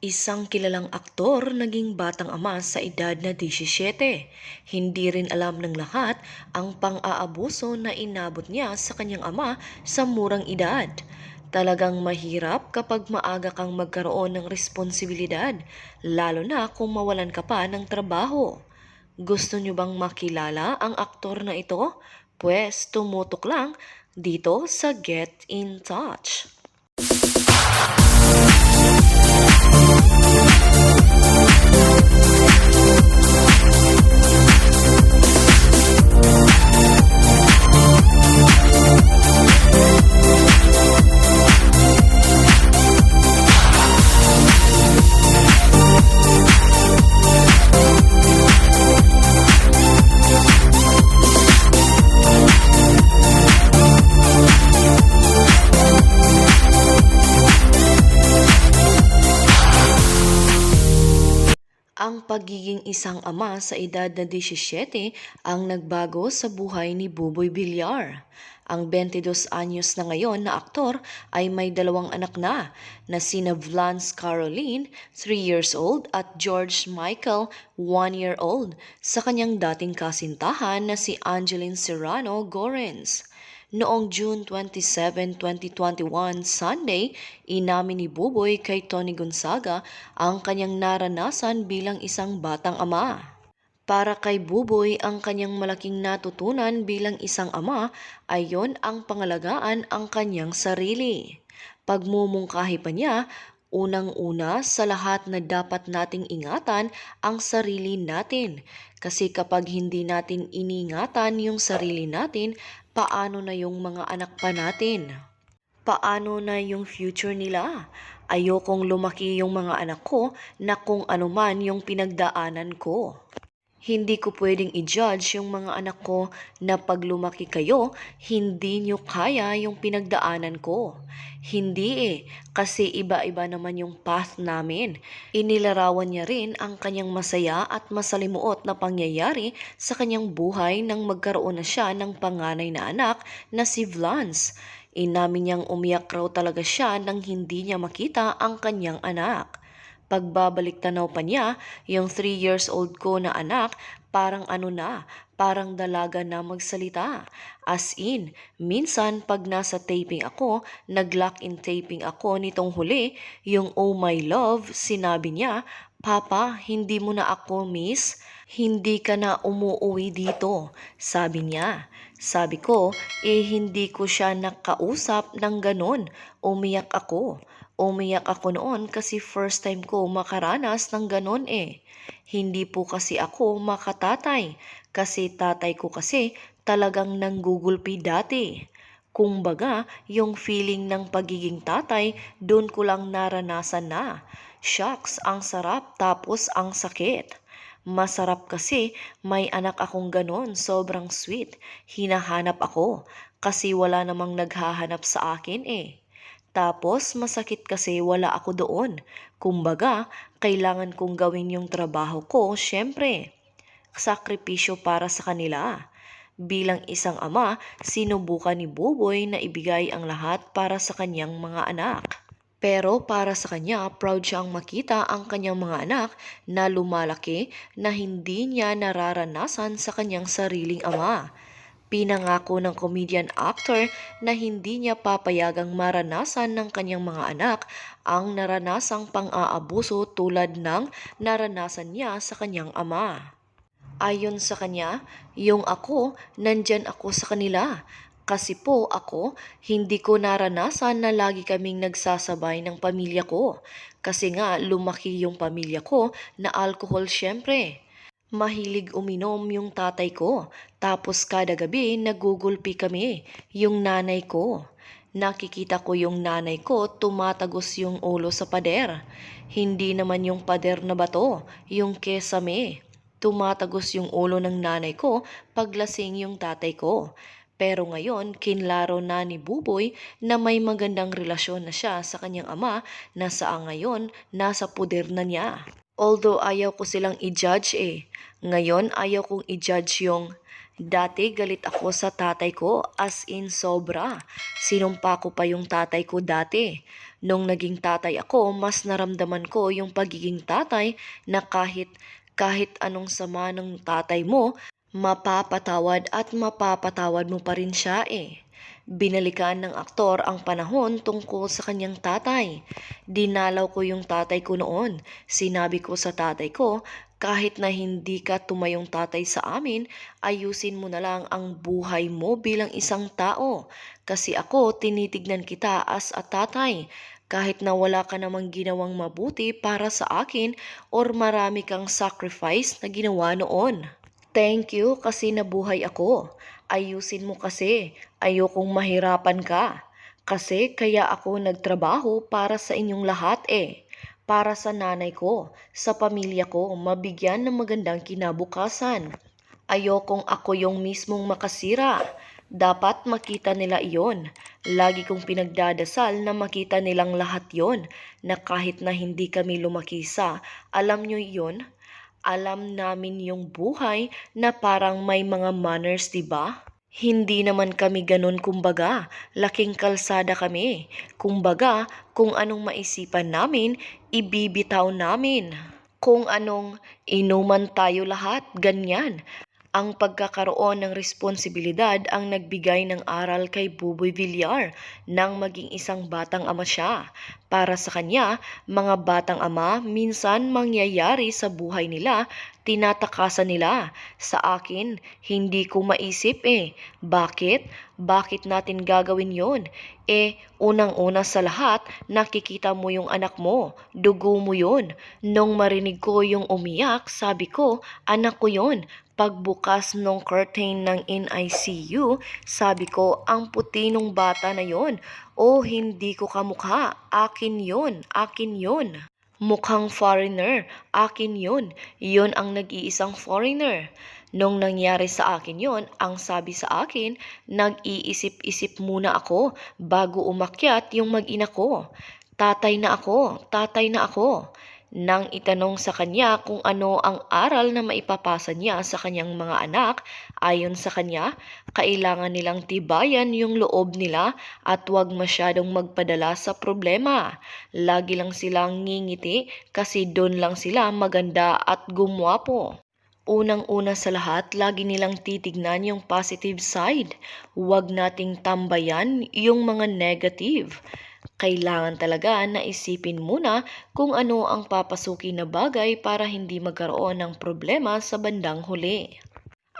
Isang kilalang aktor naging batang ama sa edad na 17. Hindi rin alam ng lahat ang pang-aabuso na inabot niya sa kanyang ama sa murang edad. Talagang mahirap kapag maaga kang magkaroon ng responsibilidad, lalo na kung mawalan ka pa ng trabaho. Gusto niyo bang makilala ang aktor na ito? Pwes tumutok lang dito sa Get in Touch. Ang pagiging isang ama sa edad na 17 ang nagbago sa buhay ni Buboy Villar. Ang 22 anyos na ngayon na aktor ay may dalawang anak na sina Vlance Caroline, 3 years old at George Michael, 1 year old, sa kanyang dating kasintahan na si Angeline Serrano Gorens. Noong June 27, 2021, Sunday, inamin ni Buboy kay Tony Gonzaga ang kanyang naranasan bilang isang batang ama. Para kay Buboy, ang kanyang malaking natutunan bilang isang ama ay yon ang pangalagaan ang kanyang sarili. Pagmumungkahi pa niya, unang-una sa lahat na dapat nating ingatan ang sarili natin. Kasi kapag hindi natin iningatan yung sarili natin, paano na yung mga anak pa natin? Paano na yung future nila? Ayokong lumaki yung mga anak ko na kung ano man yung pinagdaanan ko. Hindi ko pwedeng i-judge yung mga anak ko na pag lumaki kayo, hindi nyo kaya yung pinagdaanan ko. Hindi kasi iba-iba naman yung path namin. Inilarawan niya rin ang kanyang masaya at masalimuot na pangyayari sa kanyang buhay nang magkaroon na siya ng panganay na anak na si Vlance. Inamin niyang umiyak raw talaga siya nang hindi niya makita ang kanyang anak. Pagbabalik tanaw pa niya, yung 3 years old ko na anak, parang parang dalaga na magsalita. As in, minsan pag nasa taping ako, nag-lock in taping ako nitong huli, yung oh my love, sinabi niya, Papa, hindi mo na ako miss? Hindi ka na umuuwi dito, sabi niya. Sabi ko, hindi ko siya nakausap ng ganon. Umiyak ako. Umiyak ako noon kasi first time ko makaranas ng ganon Hindi po kasi ako makatatay kasi tatay ko kasi talagang nanggugulpi dati. Kumbaga, yung feeling ng pagiging tatay, doon ko lang naranasan na. Shucks, ang sarap tapos ang sakit. Masarap kasi may anak akong ganon, sobrang sweet. Hinahanap ako kasi wala namang naghahanap sa akin Tapos masakit kasi wala ako doon. Kumbaga, kailangan kong gawin yung trabaho ko, syempre. Sakripisyo para sa kanila. Bilang isang ama, sinubukan ni Buboy na ibigay ang lahat para sa kanyang mga anak. Pero para sa kanya, proud siyang makita ang kanyang mga anak na lumalaki na hindi niya nararanasan sa kanyang sariling ama. Pinangako ng comedian actor na hindi niya papayagang maranasan ng kanyang mga anak ang naranasang pang-aabuso tulad ng naranasan niya sa kanyang ama. Ayon sa kanya, yung ako, nandyan ako sa kanila. Kasi po ako, hindi ko naranasan na lagi kaming nagsasabay ng pamilya ko. Kasi nga lumaki yung pamilya ko na alcohol syempre. Mahilig uminom yung tatay ko, tapos kada gabi nagugulpi kami, yung nanay ko. Nakikita ko yung nanay ko tumatagos yung ulo sa pader. Hindi naman yung pader na bato, yung kesame. Tumatagos yung ulo ng nanay ko paglasing yung tatay ko. Pero ngayon, kinlaro na ni Buboy na may magandang relasyon na siya sa kanyang ama na sa ngayon nasa puder na niya. Although ayaw ko silang i-judge Ngayon ayaw kong i-judge yung Dati galit ako sa tatay ko, as in sobra. Sinumpa ko pa yung tatay ko dati. Nung naging tatay ako, mas naramdaman ko yung pagiging tatay na kahit anong sama ng tatay mo, mapapatawad at mapapatawad mo pa rin siya eh. Binalikan ng aktor ang panahon tungkol sa kanyang tatay. Dinalaw ko yung tatay ko noon. Sinabi ko sa tatay ko, kahit na hindi ka tumayong tatay sa amin, ayusin mo na lang ang buhay mo bilang isang tao. Kasi ako, tinitignan kita as a tatay. Kahit na wala ka namang ginawang mabuti para sa akin or marami kang sacrifice na ginawa noon. Thank you kasi nabuhay ako. Ayusin mo kasi. Ayokong mahirapan ka. Kasi kaya ako nagtrabaho para sa inyong lahat eh. Para sa nanay ko, sa pamilya ko, mabigyan ng magandang kinabukasan. Ayokong ako yung mismong makasira. Dapat makita nila iyon. Lagi kong pinagdadasal na makita nilang lahat yon, na kahit na hindi kami lumaki sa, alam nyo yon, alam namin yung buhay na parang may mga manners, 'di ba? Hindi naman kami ganun kumbaga, laking kalsada kami. Kumbaga, kung anong maisipan namin, ibibitaw namin. Kung anong inuman tayo lahat, ganyan. Ang pagkakaroon ng responsibilidad ang nagbigay ng aral kay Buboy Villar nang maging isang batang ama siya. Para sa kanya, mga batang ama minsan mangyayari sa buhay nila, tinatakasan nila. Sa akin, hindi ko maisip eh. Bakit? Bakit natin gagawin yon? Unang-una sa lahat, nakikita mo yung anak mo, dugo mo yun. Nung marinig ko yung umiyak, sabi ko, anak ko yon. Pagbukas nung curtain ng NICU, sabi ko, ang puti nung bata na yon. Oh, hindi ko kamukha. Akin yon, akin yon. Mukhang foreigner. Akin yun. Yun ang nag-iisang foreigner. Nung nangyari sa akin yon, ang sabi sa akin, nag-iisip-isip muna ako bago umakyat yung mag-ina ko. Tatay na ako, tatay na ako. Nang itanong sa kanya kung ano ang aral na maipapasa niya sa kanyang mga anak, ayon sa kanya, kailangan nilang tibayan yung loob nila at huwag masyadong magpadala sa problema. Lagi lang silang ngingiti kasi doon lang sila maganda at gumwapo. Unang-una sa lahat, lagi nilang titignan yung positive side. Huwag nating tambayan yung mga negative. Kailangan talaga na isipin muna kung ano ang papasukin na bagay para hindi magkaroon ng problema sa bandang huli.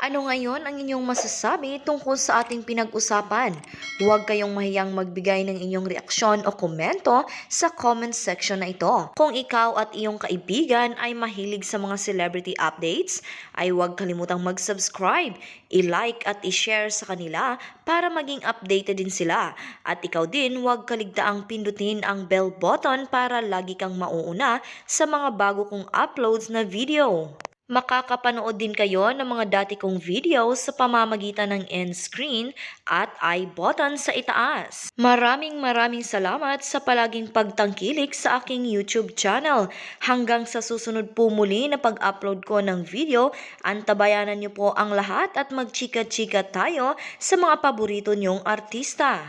Ano ngayon ang inyong masasabi tungkol sa ating pinag-usapan? Huwag kayong mahiyang magbigay ng inyong reaksyon o komento sa comment section na ito. Kung ikaw at iyong kaibigan ay mahilig sa mga celebrity updates, ay huwag kalimutang mag-subscribe, i-like at i-share sa kanila para maging updated din sila. At ikaw din huwag kaligtaang pindutin ang bell button para lagi kang mauuna sa mga bago kong uploads na video. Makakapanood din kayo ng mga dati kong videos sa pamamagitan ng end screen at I button sa itaas. Maraming salamat sa palaging pagtangkilik sa aking YouTube channel. Hanggang sa susunod po muli na pag-upload ko ng video, antabayanan niyo po ang lahat at magchika-chika tayo sa mga paborito niyong artista.